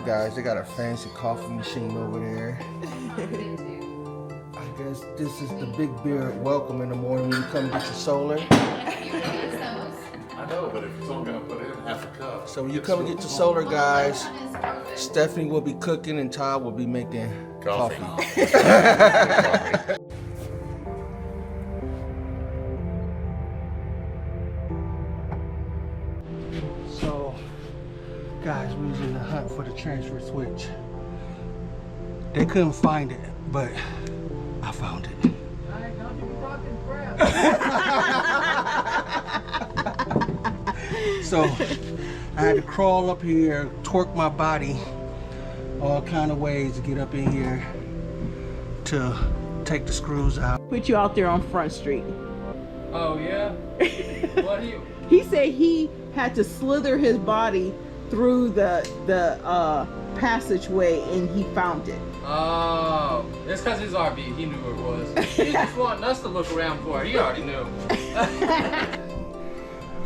guys, they got a fancy coffee machine over there. I guess this is the big beer welcome in the morning when you come get your solar. I know, but if it's only gonna put in half a cup. So when you come and get your solar, guys, Stephanie will be cooking and Todd will be making coffee. So, guys, we was in the hunt for the transfer switch. They couldn't find it, but I found it. So I had to crawl up here, torque my body all kind of ways to get up in here to take the screws out. Put you out there on Front Street. Oh yeah? What do you? He said he had to slither his body through the passageway and he found it. Oh, it's because his RV. He knew where it was. He just wanting us to look around for it. He already knew.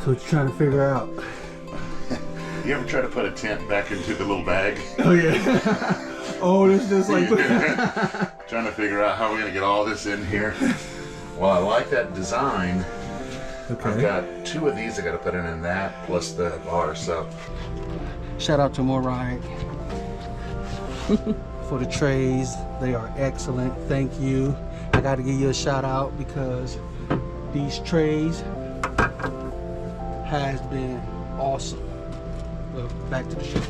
So what you trying to figure out? You ever try to put a tent back into the little bag? Oh yeah. Oh, this just like Trying to figure out how we're gonna get all this in here. Well, I like that design. Okay. I've got 2 of these I gotta put in that, plus the bar, so. Shout out to Morai for the trays. They are excellent. Thank you. I got to give you a shout out because these trays has been awesome. Well, back to the show.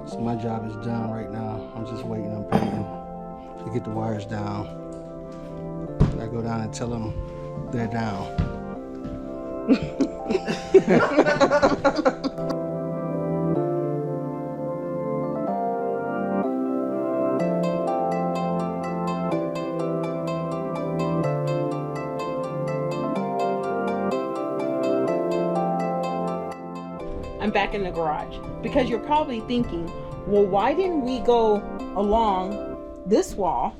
So my job is done right now. I'm just waiting on Peyton to get the wires down. I go down and tell them they're down. I'm back in the garage because you're probably thinking, well, why didn't we go along this wall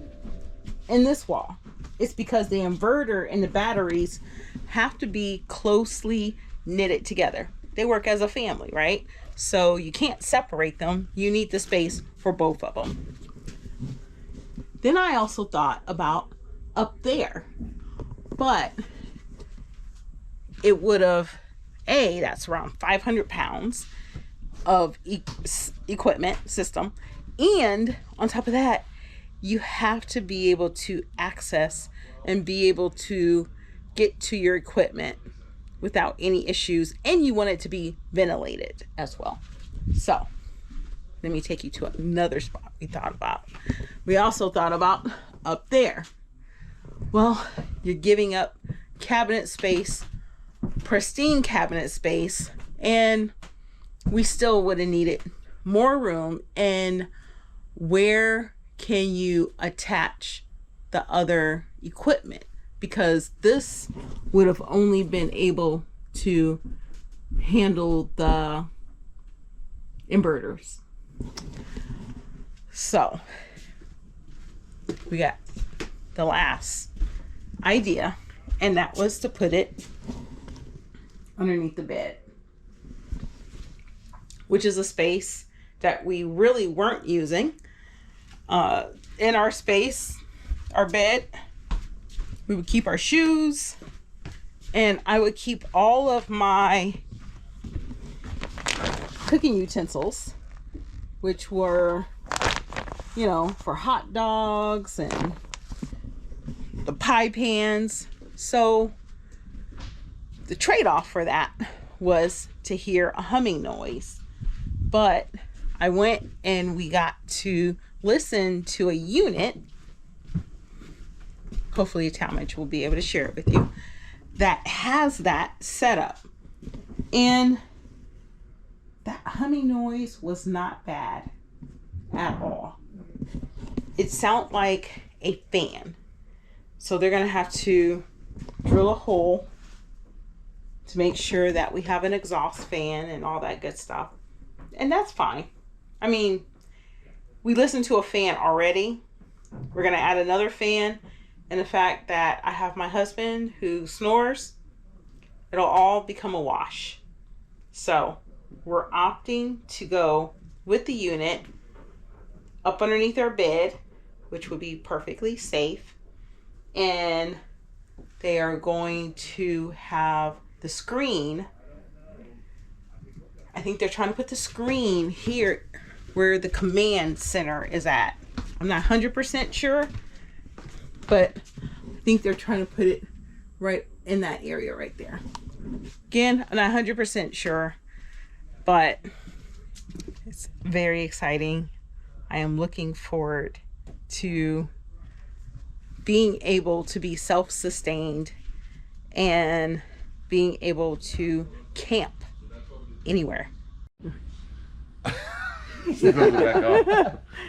and this wall? It's because the inverter and the batteries have to be closely knitted together. They work as a family, right? So you can't separate them. You need the space for both of them. Then I also thought about up there, but it would have, that's around 500 pounds of equipment system. And on top of that, you have to be able to access and be able to get to your equipment without any issues. And you want it to be ventilated as well. So let me take you to another spot we thought about. We also thought about up there. Well, you're giving up cabinet space, pristine cabinet space, and we still would have needed more room. And where can you attach the other equipment? Because this would have only been able to handle the inverters. So we got the last idea, and that was to put it underneath the bed, which is a space that we really weren't using. In our space, our bed, we would keep our shoes, and I would keep all of my cooking utensils, which were, for hot dogs and the pie pans. So the trade-off for that was to hear a humming noise. But I went and we got to listen to a unit, hopefully Talmadge will be able to share it with you, that has that setup. And that humming noise was not bad at all. It sounded like a fan. So they're going to have to drill a hole to make sure that we have an exhaust fan and all that good stuff. And that's fine. I mean, we listened to a fan already. We're going to add another fan. And the fact that I have my husband who snores, it'll all become a wash. So we're opting to go with the unit up underneath our bed, which would be perfectly safe. And they are going to have the screen. I think they're trying to put the screen here where the command center is at. I'm not 100% sure, but I think they're trying to put it right in that area right there. Again, I'm not 100% sure, but it's very exciting. I am looking forward to being able to be self-sustained and being able to camp anywhere.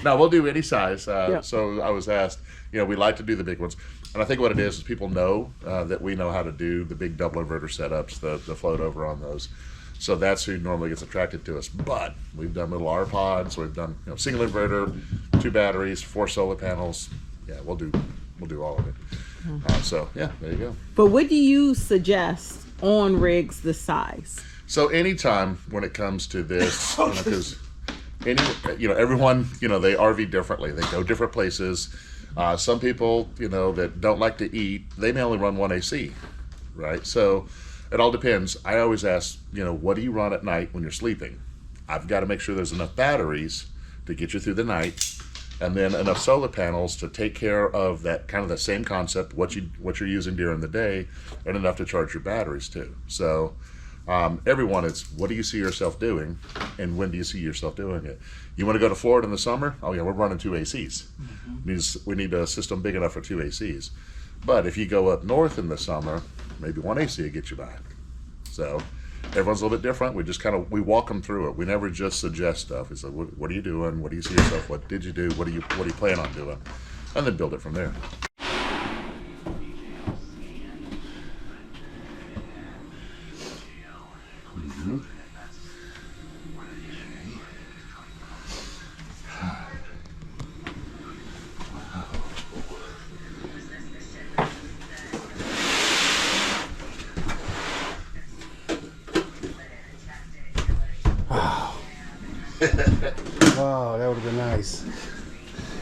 No, we'll do any size. So I was asked, we like to do the big ones. And I think what it is people know that we know how to do the big double inverter setups, the float over on those. So that's who normally gets attracted to us. But we've done little R pods, we've done single inverter, 2 batteries, 4 solar panels. Yeah, we'll do all of it. So yeah, there you go. But what do you suggest on rigs this size? So anytime when it comes to this, because everyone, they RV differently. They go different places. Some people, that don't like to eat, they may only run 1 AC, right? So it all depends. I always ask, what do you run at night when you're sleeping? I've got to make sure there's enough batteries to get you through the night, and then enough solar panels to take care of that kind of the same concept, what you're using during the day, and enough to charge your batteries too. So everyone, it's what do you see yourself doing, and when do you see yourself doing it? You want to go to Florida in the summer? Oh yeah, we're running 2 ACs. We need a system big enough for 2 ACs. But if you go up north in the summer, maybe 1 AC will get you by. So everyone's a little bit different. We walk them through it. We never just suggest stuff. It's like, what are you doing? What do you see yourself? What did you do? What do you plan on doing? And then build it from there. Wow, that would have been nice.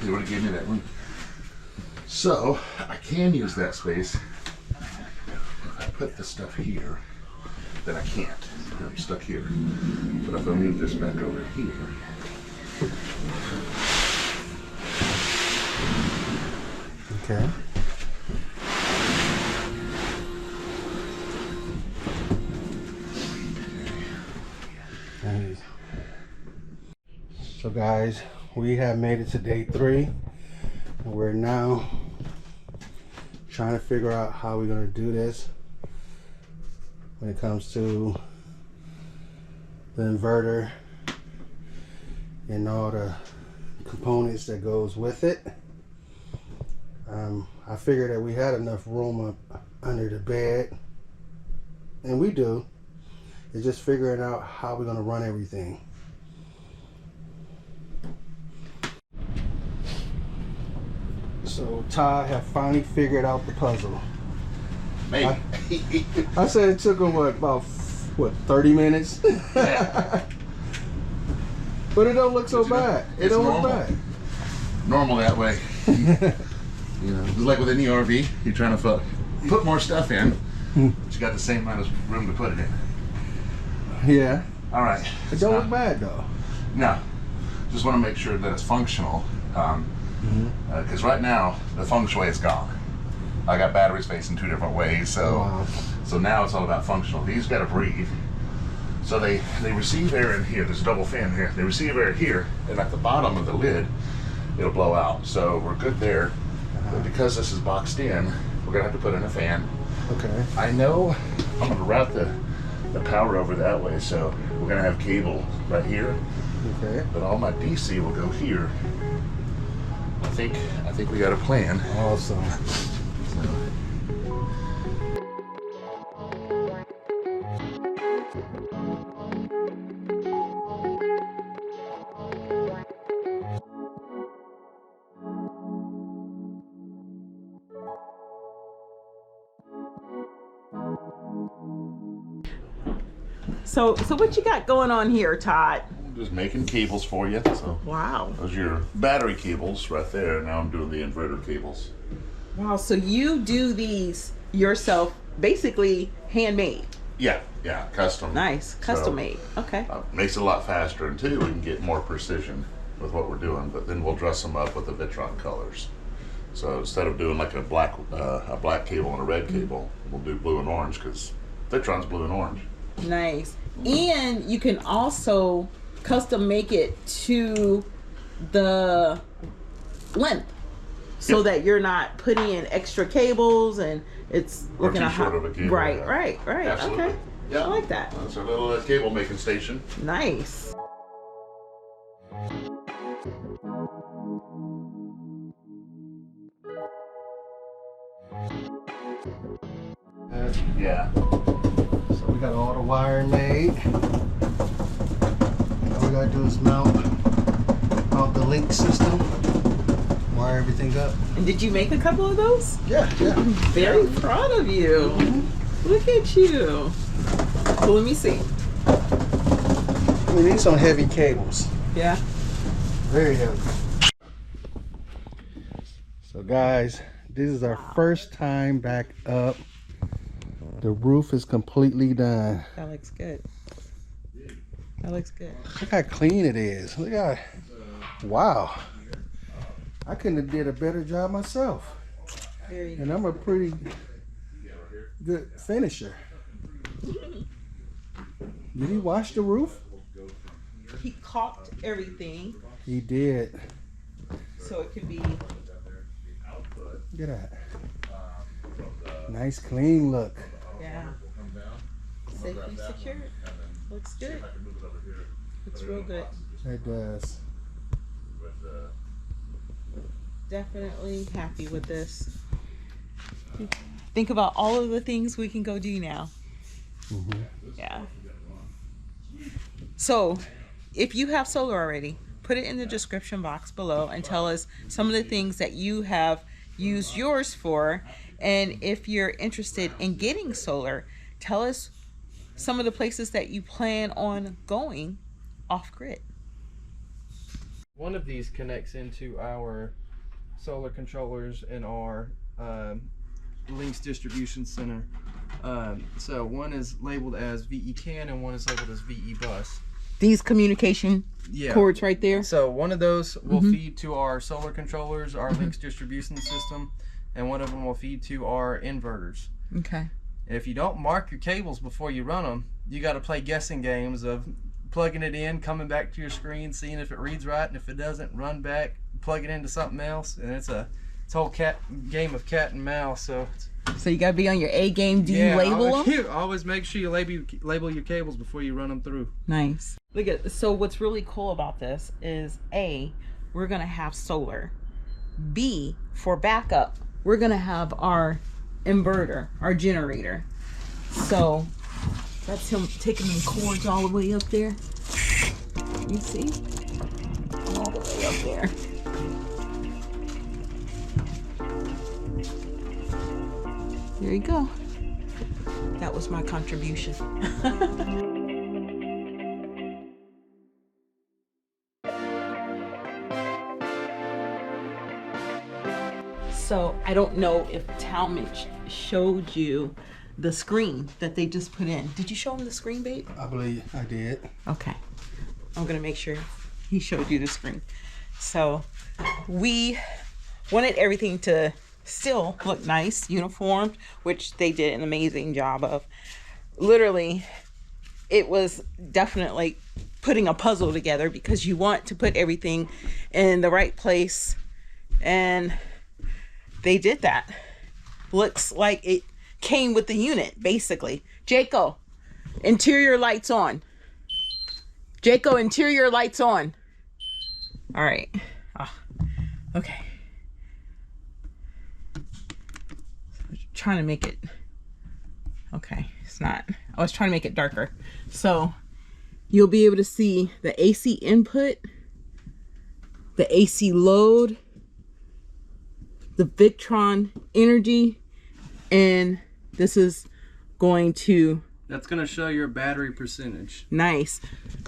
You would have given me that one. So I can use that space. If I put the stuff here, then I can't. I'm stuck here. But if I move this back over here, okay. Nice. So guys, we have made it to day 3, and we're now trying to figure out how we're going to do this when it comes to the inverter and all the components that goes with it. I figured that we had enough room up under the bed, and we do. It's just figuring out how we're going to run everything. So Ty have finally figured out the puzzle. maybe. I said it took him about 30 minutes? Yeah. But it don't look so bad. It don't look bad. Normal that way. It's like with any RV, you're trying to put more stuff in, but you got the same amount of room to put it in. Yeah. All right. It don't look bad though. No. Just want to make sure that it's functional. Because right now, the feng shui is gone. I got batteries facing 2 different ways, so so now it's all about functional. These got to breathe. So they receive air in here. There's a double fan here. They receive air here, and at the bottom of the lid, it'll blow out. So we're good there. But because this is boxed in, we're gonna have to put in a fan. Okay. I know I'm gonna route the power over that way, so we're gonna have cable right here. Okay. But all my DC will go here. I think we got a plan. Awesome. So what you got going on here, Todd? just making cables for you. So Wow. those are your battery cables right there. Now I'm doing the inverter cables. Wow. So you do these yourself, basically handmade. Yeah, custom. Nice. Custom So, made. Okay. makes it a lot faster, and too, we can get more precision with what we're doing. But then we'll dress them up with the Vitron colors. So instead of doing like a black cable and a red cable, we'll do blue and orange because Vitron's blue and orange. Nice. And you can also custom make it to the length so Yep. that you're not putting in extra cables and it's Or looking too a short of a cable. Right, yeah. right. Absolutely. Okay. Yeah. I like that. That's our little cable making station. Nice. Yeah. So we got all the wiring made. All we gotta do is mount the link system, wire everything up. And did you make a couple of those? Yeah. I'm very proud of you. Look at you. Well, let me see. We need some heavy cables. Yeah. Very heavy. So guys, this is our first time back up. The roof is completely done. That looks good. That looks good. Look how clean it is. Look how, wow. I couldn't have did a better job myself. Very And I'm a pretty good finisher. Did he wash the roof? He caulked everything He did. so it could be. Look at that. Nice clean look. Yeah. Safely secured. Looks good. Looks real good. It does. Definitely happy with this. Think about all of the things we can go do now. Yeah. So, if you have solar already, put it in the description box below and tell us some of the things that you have used yours for. And if you're interested in getting solar, tell us some of the places that you plan on going off grid. One of these connects into our solar controllers in our links distribution center. So one is labeled as VE CAN and one is labeled as VE bus. These communication cords right there. So one of those will feed to our solar controllers, our links distribution system, and one of them will feed to our inverters. Okay. If you don't mark your cables before you run them, you got to play guessing games of plugging it in, coming back to your screen, seeing if it reads right, and if it doesn't, run back, plug it into something else, and it's a whole game of cat and mouse. So you gotta be on your A game. Do you label them? Always make sure you label your cables before you run them through. Nice. Look at, so what's really cool about this is A, we're gonna have solar. B, for backup, we're gonna have our inverter, our generator. So that's him taking them cords all the way up there. You see? All the way up there. There you go. That was my contribution. So I don't know if Talmadge showed you the screen that they just put in. Did you show him the screen, babe? I believe I did. Okay. I'm gonna make sure he showed you the screen. So we wanted everything to still look nice, uniformed, which they did an amazing job of. Literally, it was definitely putting a puzzle together because you want to put everything in the right place, and they did that. Looks like it came with the unit, basically. Jaco, interior lights on. Jaco, interior lights on. All right. Okay. Trying to make it. Okay, it's not. I was trying to make it darker. So you'll be able to see the AC input, the AC load, the Victron energy, and this is going to That's going to show your battery percentage. Nice.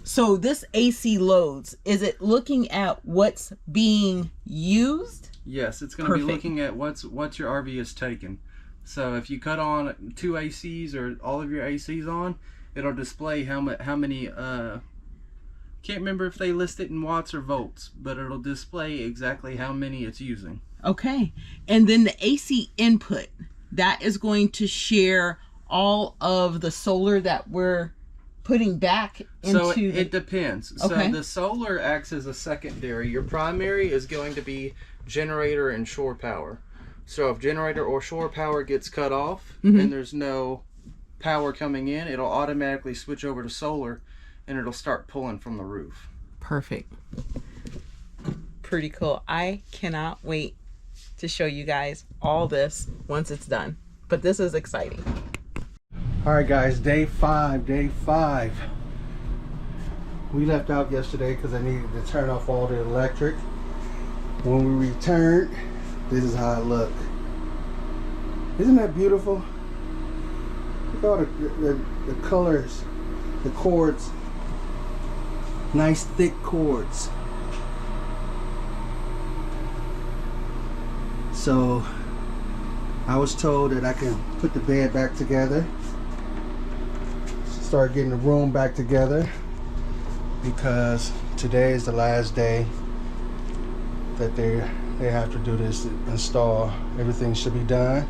So this AC loads, is it looking at what's being used? Yes, it's going to be looking at what your RV is taking. So if you cut on 2 ACs or all of your ACs on, it'll display how many. Can't remember if they list it in watts or volts, but it'll display exactly how many it's using. Okay. And then the AC input, that is going to share all of the solar that we're putting back into. So it depends. Okay. So the solar acts as a secondary. Your primary is going to be generator and shore power. So if generator or shore power gets cut off and there's no power coming in, it'll automatically switch over to solar and it'll start pulling from the roof. Perfect. Pretty cool. I cannot wait to show you guys all this once it's done. But this is exciting. All right, guys, day five. We left out yesterday because I needed to turn off all the electric. When we returned, this is how it looked. Isn't that beautiful? Look at all the colors, the cords. Nice thick cords. So I was told that I can put the bed back together, start getting the room back together, because today is the last day that they have to do this install. Everything should be done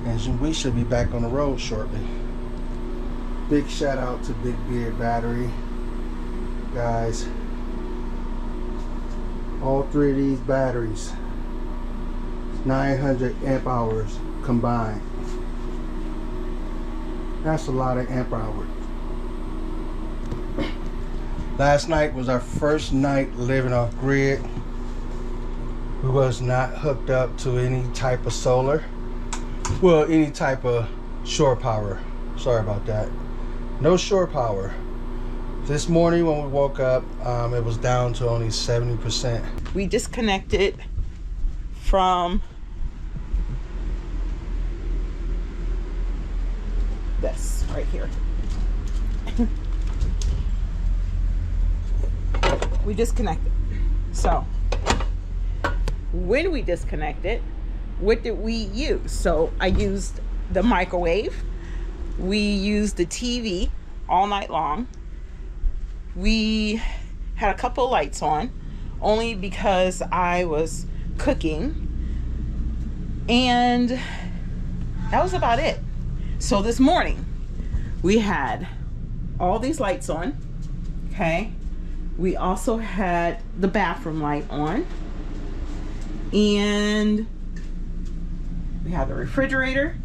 and we should be back on the road shortly. Big shout out to Big Beard Battery, guys. All 3 of these batteries, 900 amp hours combined. That's a lot of amp hours. Last night was our first night living off grid. We was not hooked up to any type of solar. Well, any type of shore power. Sorry about that. No shore power. This morning when we woke up, it was down to only 70%. We disconnected from this right here. We disconnected. So when we disconnected, what did we use? So I used the microwave. We used the TV all night long. We had a couple lights on, only because I was cooking, and that was about it. So this morning we had all these lights on. Okay, we also had the bathroom light on, and we have the refrigerator.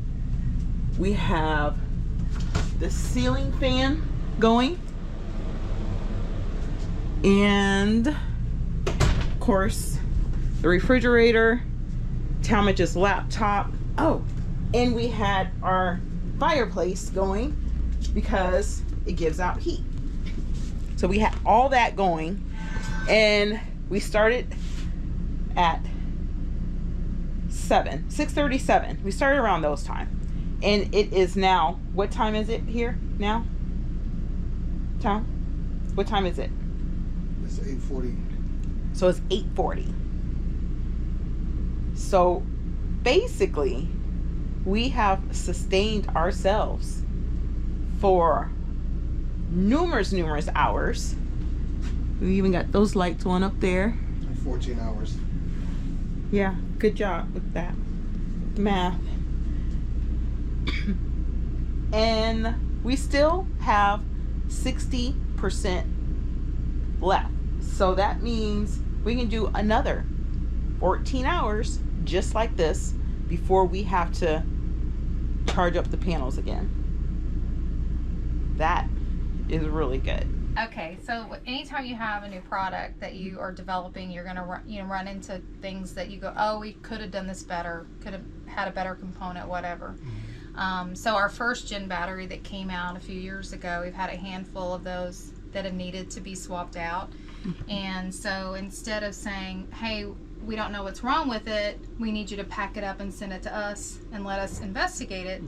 We have the ceiling fan going, and of course the refrigerator, Talmadge's laptop. Oh, and we had our fireplace going because it gives out heat. So we had all that going, and we started at 6:37. We started around those time, and it is now, what time is it here now? Tom, what time is it? It's 8:40. So it's 8:40. So basically we have sustained ourselves for numerous hours. We even got those lights on up there. 14 hours. Yeah, good job with that math. And we still have 60% left. So that means we can do another 14 hours just like this before we have to charge up the panels again. That is really good. Okay, so anytime you have a new product that you are developing, you're going to run into things that you go, oh, we could have done this better, could have had a better component, whatever. So our first gen battery that came out a few years ago, we've had a handful of those that have needed to be swapped out. And so instead of saying, hey, we don't know what's wrong with it, we need you to pack it up and send it to us and let us investigate it.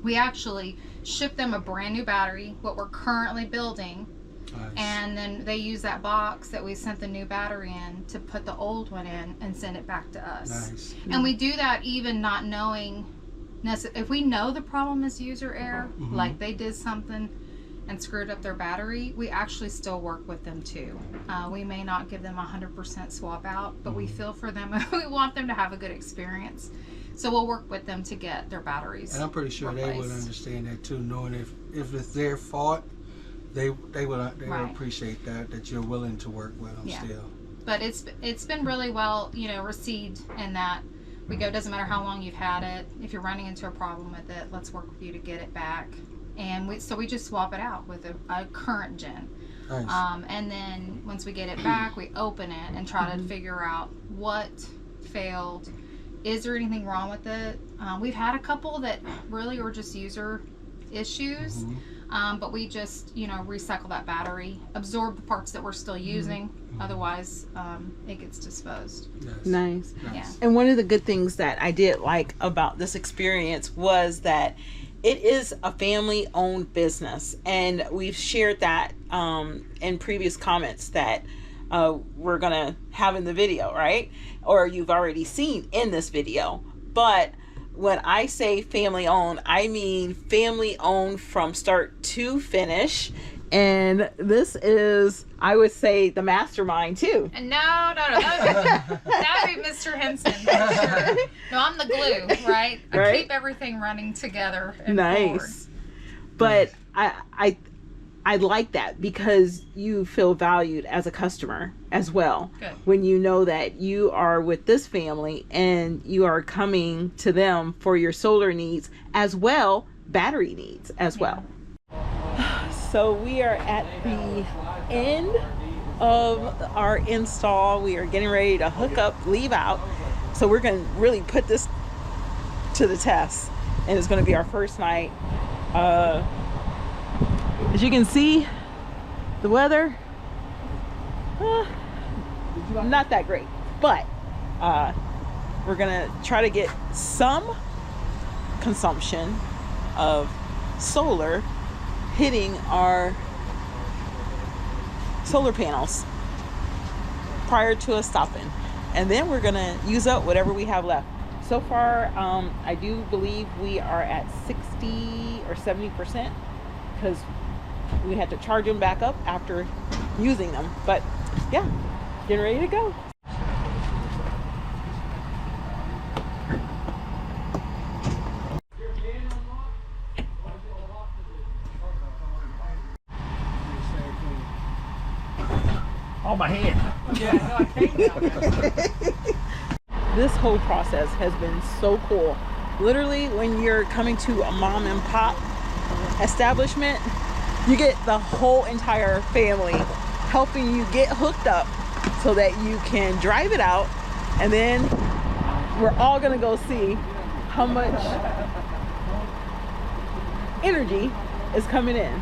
We actually ship them a brand new battery, what we're currently building. Nice. And then they use that box that we sent the new battery in to put the old one in and send it back to us. Nice. And we do that even not knowing, if we know the problem is user error, like they did something and screwed up their battery, we actually still work with them too. We may not give them 100% swap out, but we feel for them and we want them to have a good experience. So we'll work with them to get their batteries. And I'm pretty sure replaced. they would understand that too, knowing if it's their fault, they will appreciate that you're willing to work with them still. But it's been really well, received in that we go, doesn't matter how long you've had it, if you're running into a problem with it, let's work with you to get it back. And we just swap it out with a current gen. Nice. And then once we get it back, we open it and try to figure out what failed. Is there anything wrong with it? We've had a couple that really were just user issues. But we just, recycle that battery, absorb the parts that we're still using. Otherwise, it gets disposed. Nice. Yeah. And one of the good things that I did like about this experience was that it is a family-owned business. And we've shared that in previous comments that we're going to have in the video, right? Or you've already seen in this video. But when I say family owned, I mean family owned from start to finish. And this is, I would say, the mastermind too. And no. That would be Mr. Henson. For sure. No, I'm the glue, right? I keep everything running together. And forward. But I like that because you feel valued as a customer as well. Good. When you know that you are with this family and you are coming to them for your solar needs as well, battery needs as well. So we are at the end of our install. We are getting ready to hook up, leave out. So we're going to really put this to the test. And it's going to be our first night. As you can see, the weather, not that great, but we're gonna try to get some consumption of solar hitting our solar panels prior to us stopping, and then we're gonna use up whatever we have left. So far, I do believe we are at 60 or 70% because we had to charge them back up after using them. But yeah, getting ready to go. Oh, my hand. Yeah, no, I can't. This whole process has been so cool. Literally, when you're coming to a mom and pop establishment, you get the whole entire family helping you get hooked up so that you can drive it out, and then we're all gonna go see how much energy is coming in.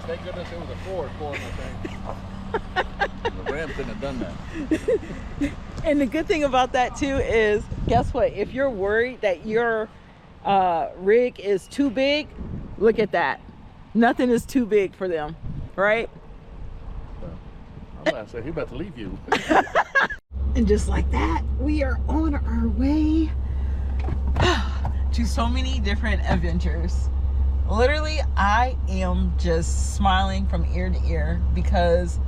Thank goodness it was a Ford for him, I think. The Ram couldn't have done that. And the good thing about that too is, guess what? If you're worried that your rig is too big, look at that. Nothing is too big for them, right? I'm about to say, he's about to leave you. And just like that, we are on our way to so many different adventures. Literally, I am just smiling from ear to ear because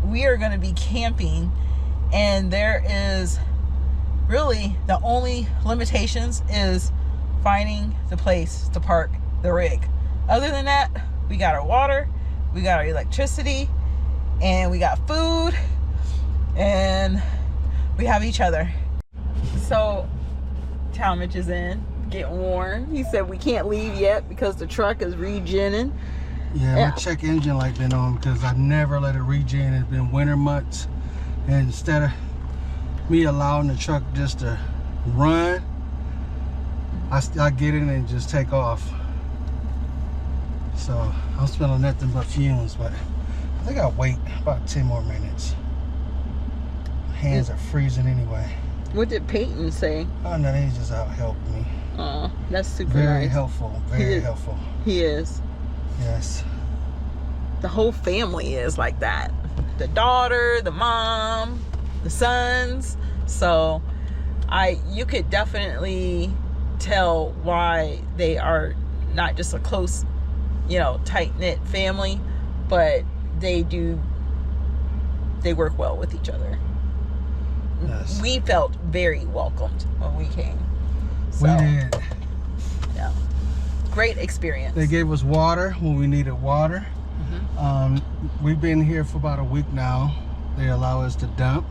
we are going to be camping, and there is really the only limitations is finding the place to park the rig. Other than that, we got our water, we got our electricity, and we got food, and we have each other. So Talmadge is in, getting warm. He said we can't leave yet because the truck is regenning. Yeah, my check engine light been on because I never let it regen. It's been winter months, and instead of me allowing the truck just to run, I get in and just take off. So I'm smelling nothing but fumes, but I think I'll wait about 10 more minutes. My hands are freezing anyway. What did Peyton say? Oh no, he's just out helping me. Oh, that's super Very nice. helpful, very helpful. He is. Yes. The whole family is like that. The daughter, the mom, the sons. So you could definitely tell why they are not just a close, tight-knit family, but they work well with each other. Yes. We felt very welcomed when we came. So, We did. yeah. Great experience. They gave us water when we needed water. We've been here for about a week now. They allow us to dump.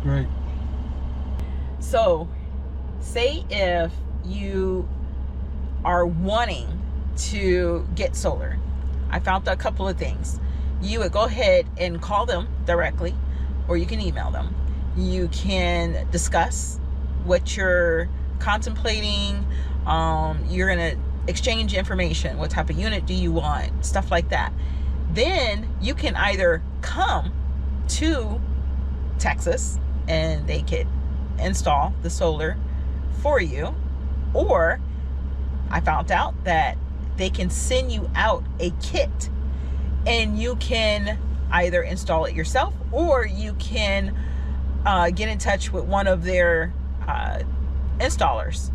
Great. So, say if you are wanting to get solar, I found a couple of things. You would go ahead and call them directly, or you can email them. You can discuss what you're contemplating. You're gonna exchange information. What type of unit do you want? Stuff like that. Then you can either come to Texas and they could install the solar for you, or I found out that they can send you out a kit and you can either install it yourself, or you can get in touch with one of their installers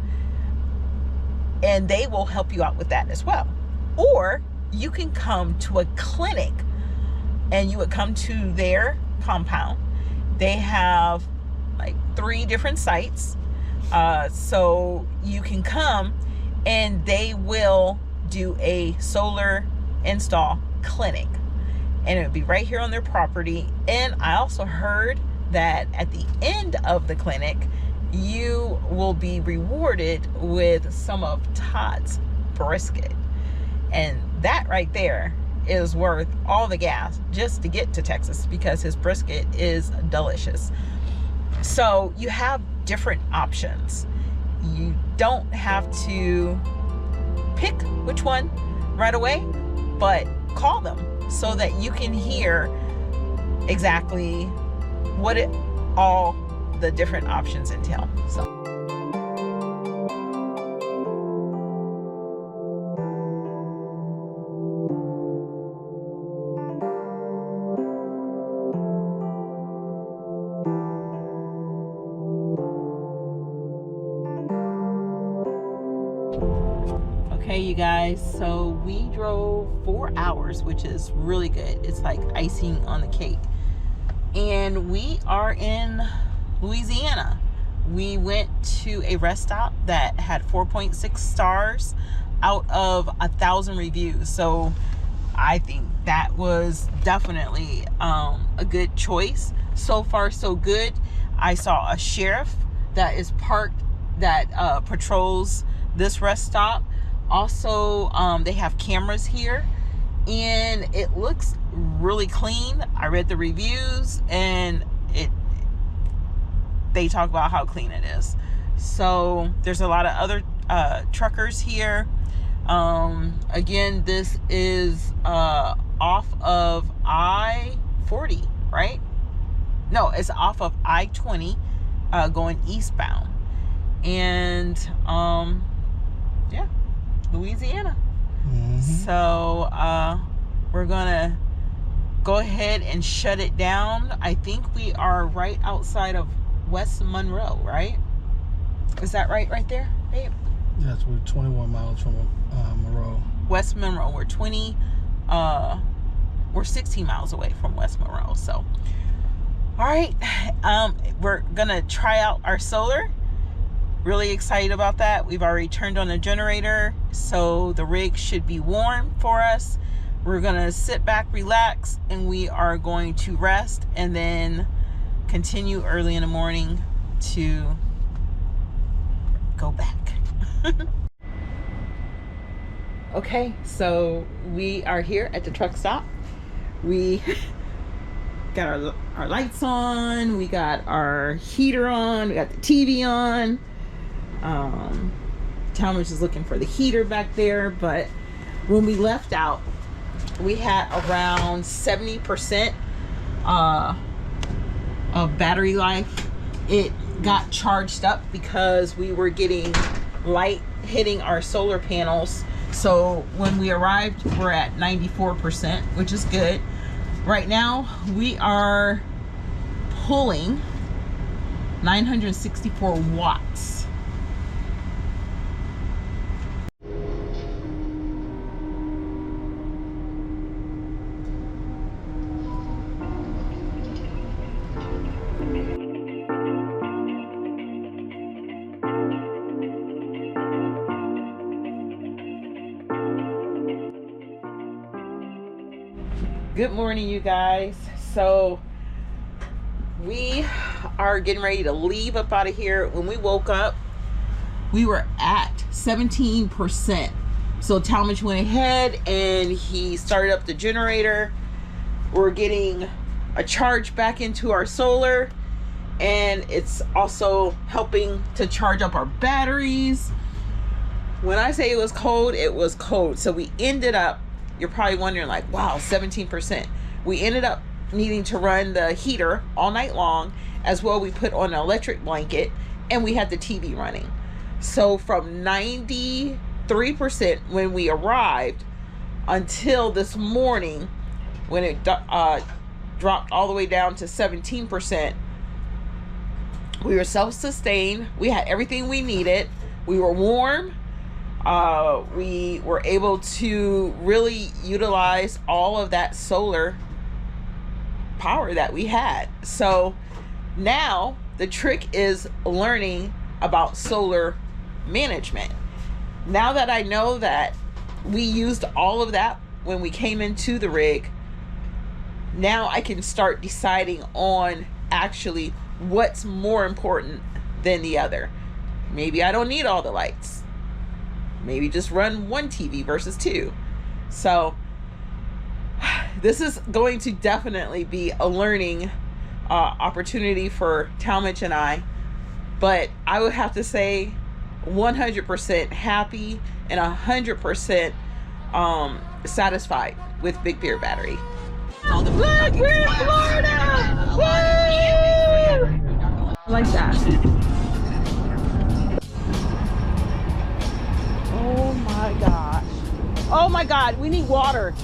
and they will help you out with that as well. Or you can come to a clinic and you would come to their compound. They have like 3 different sites, so you can come and they will do a solar install clinic, and it would be right here on their property. And I also heard that at the end of the clinic you will be rewarded with some of Todd's brisket, and that right there is worth all the gas just to get to Texas, because his brisket is delicious. So you have different options. You don't have to pick which one right away, but call them so that you can hear exactly what all the different options entail. So okay, you guys, so we drove 4 hours, which is really good. It's like icing on the cake. And we are in Louisiana. We went to a rest stop that had 4.6 stars out of 1,000 reviews. So I think that was definitely a good choice. So far, so good. I saw a sheriff that is parked that patrols this rest stop. Also, they have cameras here and it looks really clean. I read the reviews and they talk about how clean it is. So there's a lot of other truckers here. Again, this is off of I-40, right? No, it's off of I-20 going eastbound. And yeah, Louisiana. So we're gonna go ahead and shut it down. I think we are right outside of West Monroe, right? Is that right there, babe? Yes, we're 21 miles from Monroe. West Monroe. We're 16 miles away from West Monroe. So all right, we're gonna try out our solar Really excited about that. We've already turned on the generator, so the rig should be warm for us. We're gonna sit back, relax, and we are going to rest and then continue early in the morning to go back. Okay, so we are here at the truck stop. We got our lights on, we got our heater on, we got the TV on. Talmadge is looking for the heater back there, but when we left out, we had around 70% of battery life. It got charged up because we were getting light hitting our solar panels. So when we arrived, we're at 94%, which is good. Right now, we are pulling 964 watts. Good morning, you guys. So we are getting ready to leave up out of here. When we woke up, we were at 17%. So Talmadge went ahead and he started up the generator. We're getting a charge back into our solar, and it's also helping to charge up our batteries. When I say it was cold, it was cold. So we ended up, you're probably wondering like, wow, 17%. We ended up needing to run the heater all night long. As well, we put on an electric blanket and we had the TV running. So from 93% when we arrived until this morning when it dropped all the way down to 17%, we were self-sustained. We had everything we needed. We were warm. We were able to really utilize all of that solar power that we had. So now the trick is learning about solar management. Now that I know that we used all of that when we came into the rig, now I can start deciding on actually what's more important than the other. Maybe I don't need all the lights. Maybe just run one TV versus two. So this is going to definitely be a learning opportunity for Talmadge and I. But I would have to say 100% happy and 100% satisfied with Big Bear Battery. Look, we're in Florida! Woo! Like that. Oh my gosh. Oh my God, we need water.